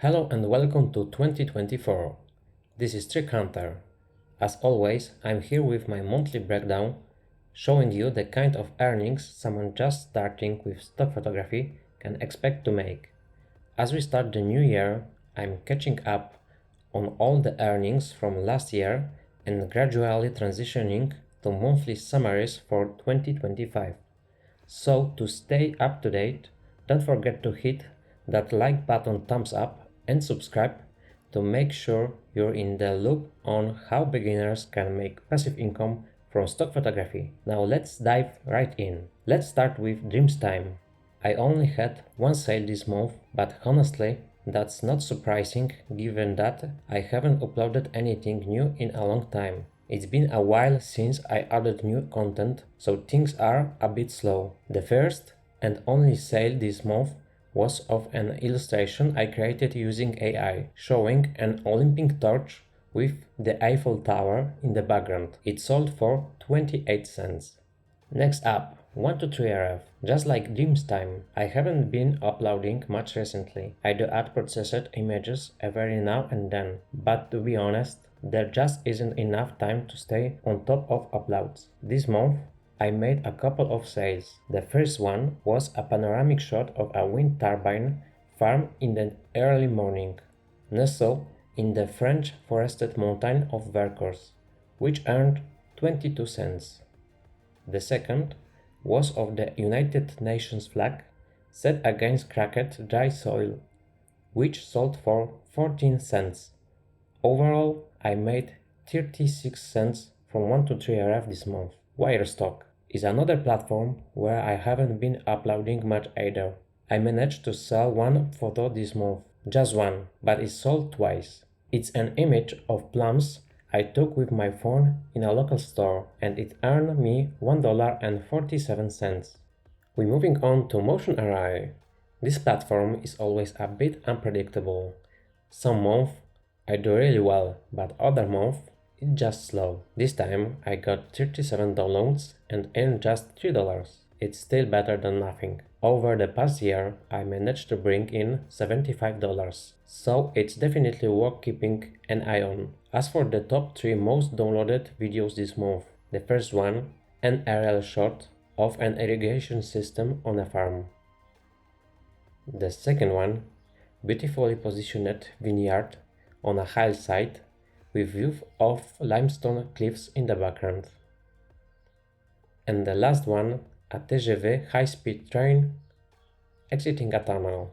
Hello and welcome to 2024. This is Trick Hunter. As always, I'm here with my monthly breakdown, showing you the kind of earnings someone just starting with stock photography can expect to make. As we start the new year, I'm catching up on all the earnings from last year and gradually transitioning to monthly summaries for 2025. So to stay up to date, don't forget to hit that like button, thumbs up and subscribe to make sure you're in the loop on how beginners can make passive income from stock photography. Now let's dive right in. Let's start with Dreamstime. I only had one sale this month, but honestly, that's not surprising given that I haven't uploaded anything new in a long time. It's been a while since I added new content, so things are a bit slow. The first and only sale this month was of an illustration I created using AI, showing an Olympic torch with the Eiffel Tower in the background. It sold for 28 cents. Next up, 123RF. Just like Dreamstime, I haven't been uploading much recently. I do add processed images every now and then, but to be honest, there just isn't enough time to stay on top of uploads. This month, I made a couple of sales. The first one was a panoramic shot of a wind turbine farm in the early morning, nestled in the French forested mountain of Vercors, which earned 22 cents. The second was of the United Nations flag set against cracked dry soil, which sold for 14 cents. Overall, I made 36 cents from 123RF this month. Wirestock is another platform where I haven't been uploading much either. I managed to sell one photo this month, just one, but it sold twice. It's an image of plums I took with my phone in a local store and it earned me $1.47. We're moving on to Motion Array. This platform is always a bit unpredictable. Some months I do really well, but other months it's just slow. This time I got 37 downloads and earned just $3. It's still better than nothing. Over the past year, I managed to bring in $75, so it's definitely worth keeping an eye on. As for the top 3 most downloaded videos this month, the first one, an aerial shot of an irrigation system on a farm. The second one, beautifully positioned vineyard on a hillside with view of limestone cliffs in the background. And the last one, a TGV high-speed train exiting a tunnel.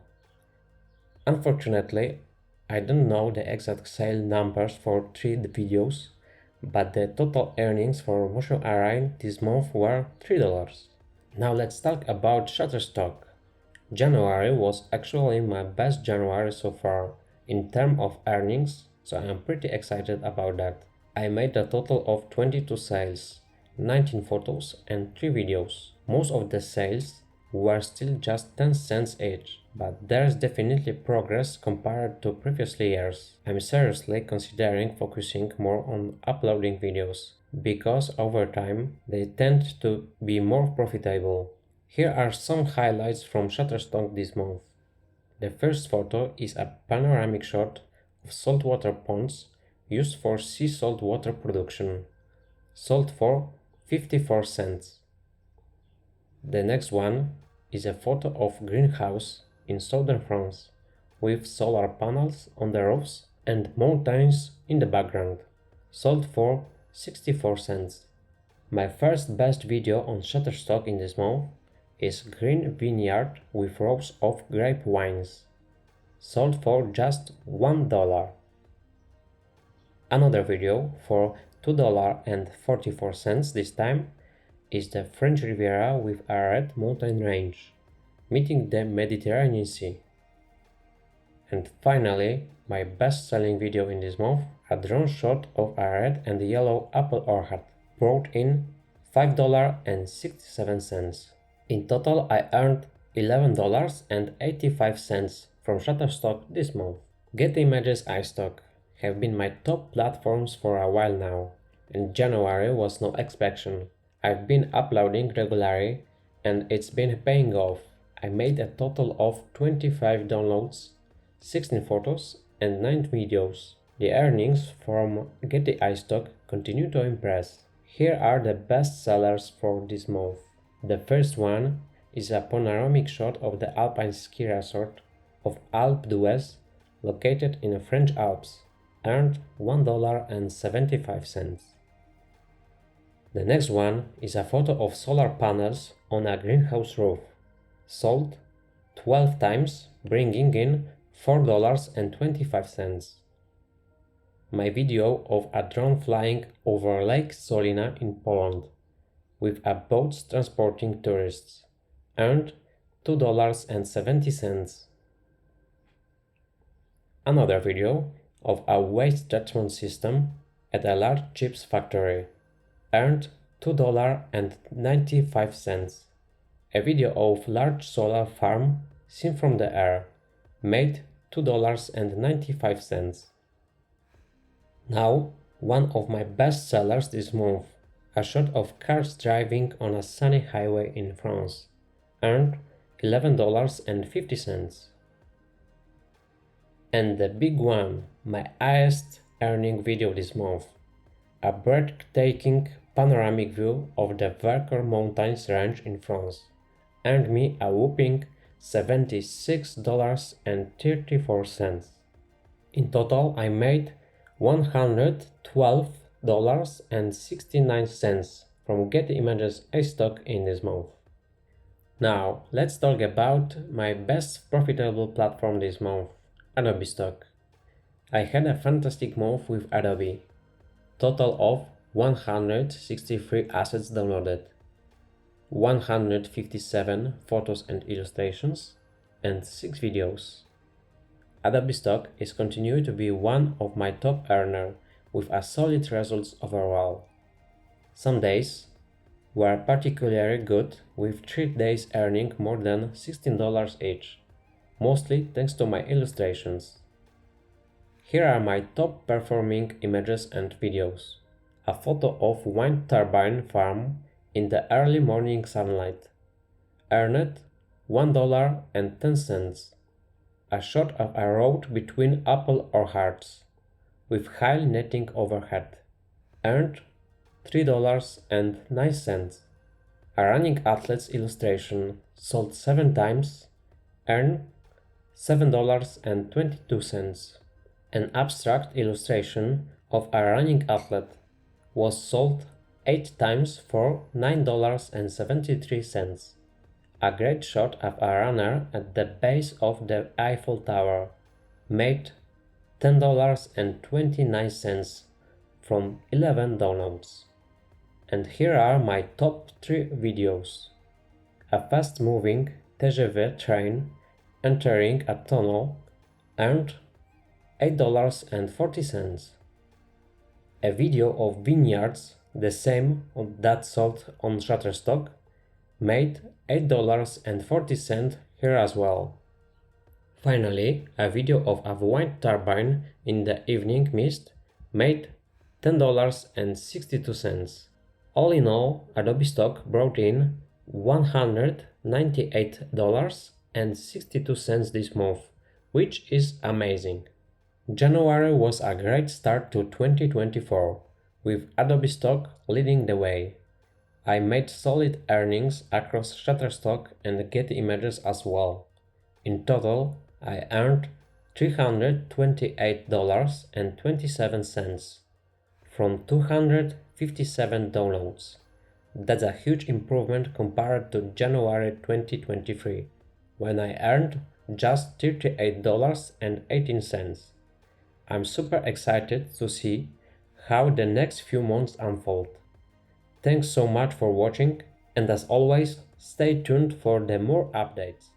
Unfortunately, I don't know the exact sale numbers for 3 videos, but the total earnings for Motion Array this month were $3. Now let's talk about Shutterstock. January was actually my best January so far in terms of earnings, so I'm pretty excited about that. I made a total of 22 sales, 19 photos and 3 videos. Most of the sales were still just 10 cents each, but there's definitely progress compared to previous years. I'm seriously considering focusing more on uploading videos, because over time they tend to be more profitable. Here are some highlights from Shutterstock this month. The first photo is a panoramic shot of saltwater ponds used for sea salt water production, sold for 54 cents. The next one is a photo of greenhouse in southern France with solar panels on the roofs and mountains in the background, sold for 64 cents. My first best video on Shutterstock in this month is green vineyard with rows of grape wines, sold for just $1. Another video for $2.44 this time is the French Riviera with a red mountain range, meeting the Mediterranean Sea. And finally, my best-selling video in this month, a drone shot of a red and yellow apple orchard, brought in $5.67. In total, I earned $11.85 from Shutterstock this month. GettyImages, iStock have been my top platforms for a while now, and January was no exception. I've been uploading regularly and it's been paying off. I made a total of 25 downloads, 16 photos, and 9 videos. The earnings from GettyIstock continue to impress. Here are the best sellers for this month. The first one is a panoramic shot of the alpine ski resort of Alpe d'Huez, located in the French Alps, earned $1.75. The next one is a photo of solar panels on a greenhouse roof, sold 12 times, bringing in $4.25. My video of a drone flying over Lake Solina in Poland, with a boat transporting tourists, earned $2.70. Another video of a waste treatment system at a large chips factory, earned $2.95. A video of large solar farm seen from the air, made $2.95. Now, one of my best sellers this month, a shot of cars driving on a sunny highway in France, earned $11.50. And the big one, my highest earning video this month, a breathtaking panoramic view of the Vercors Mountains range in France, earned me a whopping $76.34. In total, I made $112.69 from GettyImages iStock in this month. Now, let's talk about my best profitable platform this month, Adobe Stock. I had a fantastic month with Adobe. Total of 163 assets downloaded, 157 photos and illustrations, and 6 videos. Adobe Stock is continuing to be one of my top earners with a solid results overall. Some days were particularly good, with 3 days earning more than $16 each, mostly thanks to my illustrations. Here are my top performing images and videos. A photo of wind turbine farm in the early morning sunlight, earned $1.10. A shot of a road between apple orchards, with high netting overhead, earned $3.09. A running athlete's illustration sold 7 times, earned $7.22. An abstract illustration of a running athlete was sold 8 times for $9.73. A great shot of a runner at the base of the Eiffel Tower made $10.29 from 11 downloads. And here are my top 3 videos. A fast-moving TGV train entering a tunnel earned $8.40. A video of vineyards, the same that sold on Shutterstock, made $8.40 here as well. Finally, a video of a wind turbine in the evening mist made $10.62. All in all, Adobe Stock brought in $198.62 this month, which is amazing. January was a great start to 2024, with Adobe Stock leading the way. I made solid earnings across Shutterstock and GettyImages as well. In total, I earned $328.27 from 257 downloads. That's a huge improvement compared to January 2023, when I earned just $38.18. I'm super excited to see how the next few months unfold. Thanks so much for watching, and as always, stay tuned for the more updates.